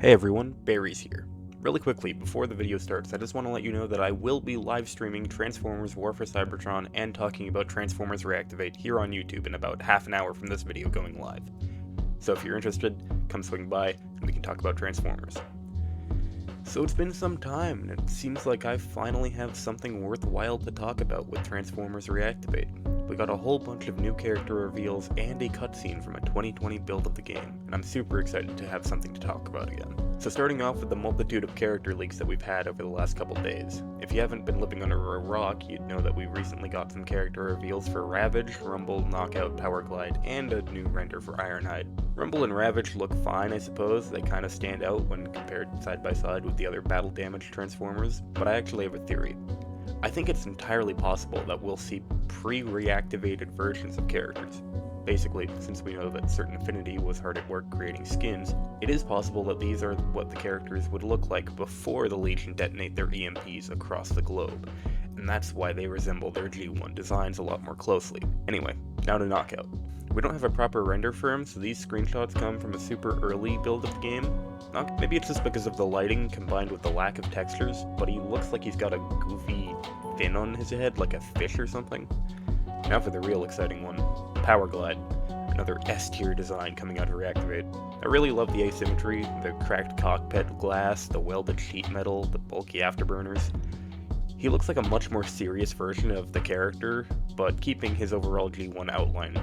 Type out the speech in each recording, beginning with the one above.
Hey everyone, Barry's here. Really quickly, before the video starts, I just want to let you know that I will be live streaming Transformers War for Cybertron and talking about Transformers Reactivate here on YouTube in about half an hour from this video going live. So if you're interested, come swing by and we can talk about Transformers. So it's been some time, and it seems like I finally have something worthwhile to talk about with Transformers Reactivate. We got a whole bunch of new character reveals and a cutscene from a 2020 build of the game, and I'm super excited to have something to talk about again. So starting off with the multitude of character leaks that we've had over the last couple days. If you haven't been living under a rock, you'd know that we recently got some character reveals for Ravage, Rumble, Knockout, Powerglide, and a new render for Ironhide. Rumble and Ravage look fine, I suppose. They kinda stand out when compared side by side with the other battle damage Transformers, but I actually have a theory. I think it's entirely possible that we'll see pre-reactivated versions of characters. Basically, since we know that Certain Affinity was hard at work creating skins, it is possible that these are what the characters would look like before the Legion detonate their EMPs across the globe, and that's why they resemble their G1 designs a lot more closely. Anyway, now to Knockout. We don't have a proper render for him, so these screenshots come from a super early build of the game. Maybe it's just because of the lighting combined with the lack of textures, but he looks like he's got a goofy fin on his head, like a fish or something. Now for the real exciting one, Powerglide, another S-tier design coming out of Reactivate. I really love the asymmetry, the cracked cockpit glass, the welded sheet metal, the bulky afterburners. He looks like a much more serious version of the character, but keeping his overall G1 outline.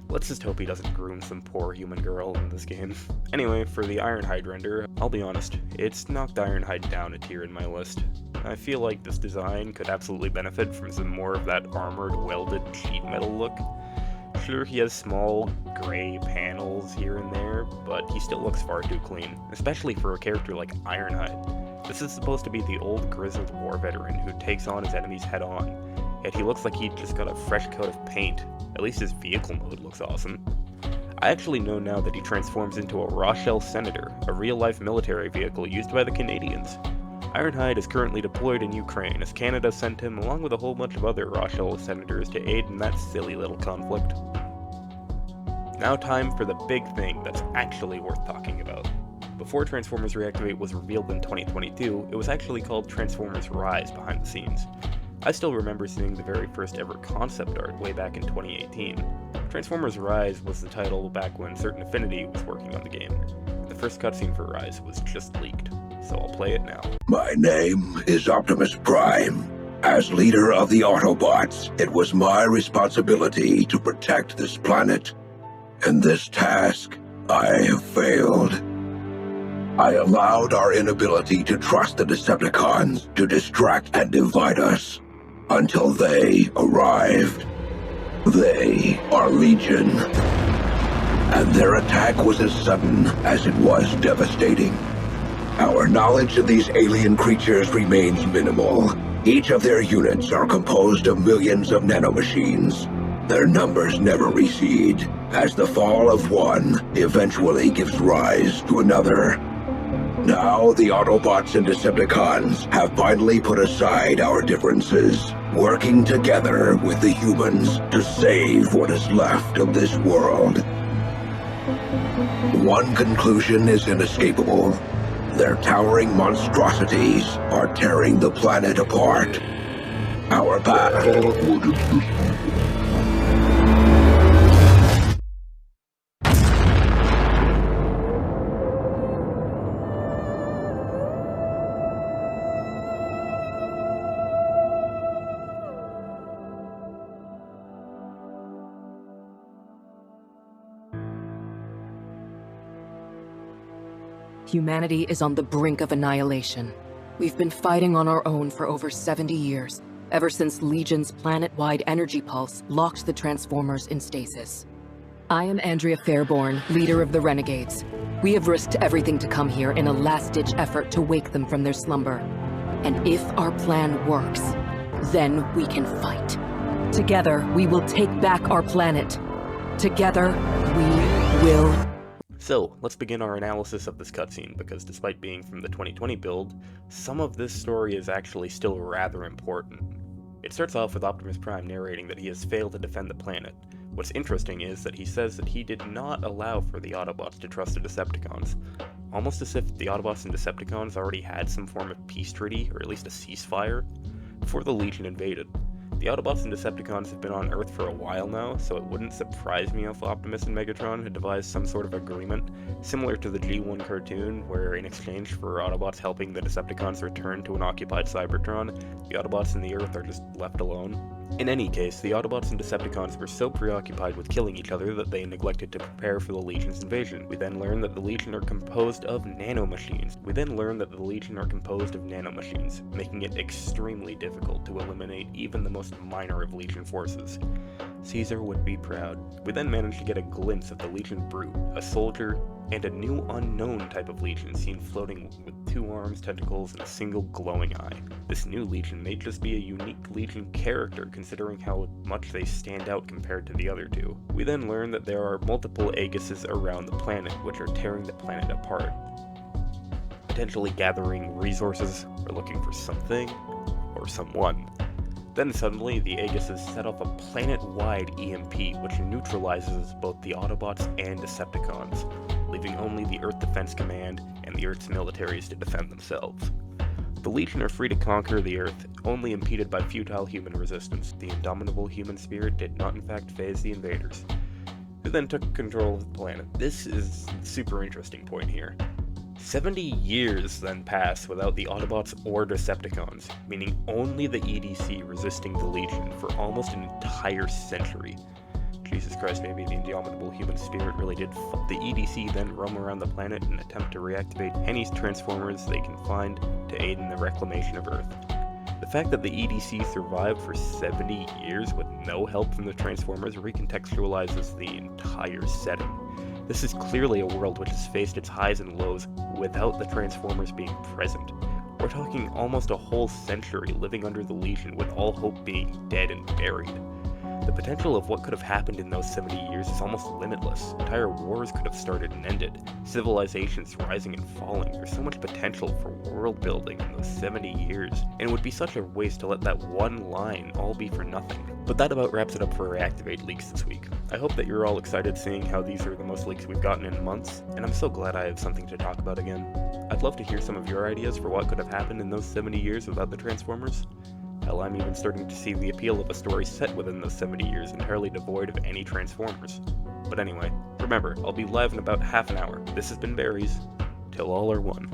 Let's just hope he doesn't groom some poor human girl in this game. Anyway, for the Ironhide render, I'll be honest, it's knocked Ironhide down a tier in my list. I feel like this design could absolutely benefit from some more of that armored, welded sheet metal look. Sure, he has small, gray panels here and there, but he still looks far too clean, especially for a character like Ironhide. This is supposed to be the old grizzled war veteran who takes on his enemies head on, yet he looks like he just got a fresh coat of paint. At least his vehicle mode looks awesome. I actually know now that he transforms into a Rochelle Senator, a real-life military vehicle used by the Canadians. Ironhide is currently deployed in Ukraine, as Canada sent him along with a whole bunch of other Rochelle Senators to aid in that silly little conflict. Now time for the big thing that's actually worth talking about. Before Transformers Reactivate was revealed in 2022, it was actually called Transformers Rise behind the scenes. I still remember seeing the very first ever concept art way back in 2018. Transformers Rise was the title back when Certain Affinity was working on the game. The first cutscene for Rise was just leaked, so I'll play it now. My name is Optimus Prime. As leader of the Autobots, it was my responsibility to protect this planet. In this task, I have failed. I allowed our inability to trust the Decepticons to distract and divide us until they arrived. They are Legion, and their attack was as sudden as it was devastating. Our knowledge of these alien creatures remains minimal. Each of their units are composed of millions of nanomachines. Their numbers never recede, as the fall of one eventually gives rise to another. Now the Autobots and Decepticons have finally put aside our differences, working together with the humans to save what is left of this world. One conclusion is inescapable. Their towering monstrosities are tearing the planet apart. Our battle Humanity is on the brink of annihilation. We've been fighting on our own for over 70 years, ever since Legion's planet-wide energy pulse locked the Transformers in stasis. I am Andrea Fairborn, leader of the Renegades. We have risked everything to come here in a last-ditch effort to wake them from their slumber. And if our plan works, then we can fight. Together, we will take back our planet. Together, we will... So, let's begin our analysis of this cutscene, because despite being from the 2020 build, some of this story is actually still rather important. It starts off with Optimus Prime narrating that he has failed to defend the planet. What's interesting is that he says that he did not allow for the Autobots to trust the Decepticons. almost as if the Autobots and Decepticons already had some form of peace treaty, or at least a ceasefire, before the Legion invaded. The Autobots and Decepticons have been on Earth for a while now, so it wouldn't surprise me if Optimus and Megatron had devised some sort of agreement, similar to the G1 cartoon, where in exchange for Autobots helping the Decepticons return to an occupied Cybertron, the Autobots and the Earth are just left alone. In any case, the Autobots and Decepticons were so preoccupied with killing each other that they neglected to prepare for the Legion's invasion. We then learn that the Legion are composed of nanomachines, making it extremely difficult to eliminate even the most minor of Legion forces. Caesar would be proud. We then manage to get a glimpse of the Legion Brute, a soldier, and a new unknown type of Legion seen floating with 2 arms, tentacles, and a single glowing eye. This new Legion may just be a unique Legion character considering how much they stand out compared to the other 2. We then learn that there are multiple Aegises around the planet, which are tearing the planet apart, potentially gathering resources or looking for something or someone. Then suddenly, the Aegises set off a planet-wide EMP which neutralizes both the Autobots and Decepticons, leaving only the Earth Defense Command and the Earth's militaries to defend themselves. The Legion are free to conquer the Earth, only impeded by futile human resistance. The indomitable human spirit did not in fact faze the invaders, who then took control of the planet. This is the super interesting point here. 70 years then pass without the Autobots or Decepticons, meaning only the EDC resisting the Legion for almost an entire century. Jesus Christ, maybe the indomitable human spirit really did the EDC then roam around the planet and attempt to reactivate any Transformers they can find to aid in the reclamation of Earth. The fact that the EDC survived for 70 years with no help from the Transformers recontextualizes the entire setting. This is clearly a world which has faced its highs and lows without the Transformers being present. We're talking almost a whole century living under the Legion with all hope being dead and buried. The potential of what could have happened in those 70 years is almost limitless. Entire wars could have started and ended, civilizations rising and falling. There's so much potential for world building in those 70 years, and it would be such a waste to let that one line all be for nothing. But that about wraps it up for Reactivate leaks this week. I hope that you're all excited seeing how these are the most leaks we've gotten in months, and I'm so glad I have something to talk about again. I'd love to hear some of your ideas for what could have happened in those 70 years without the Transformers. Hell, I'm even starting to see the appeal of a story set within those 70 years entirely devoid of any Transformers. But anyway, remember, I'll be live in about half an hour. This has been Barry's, till all are one.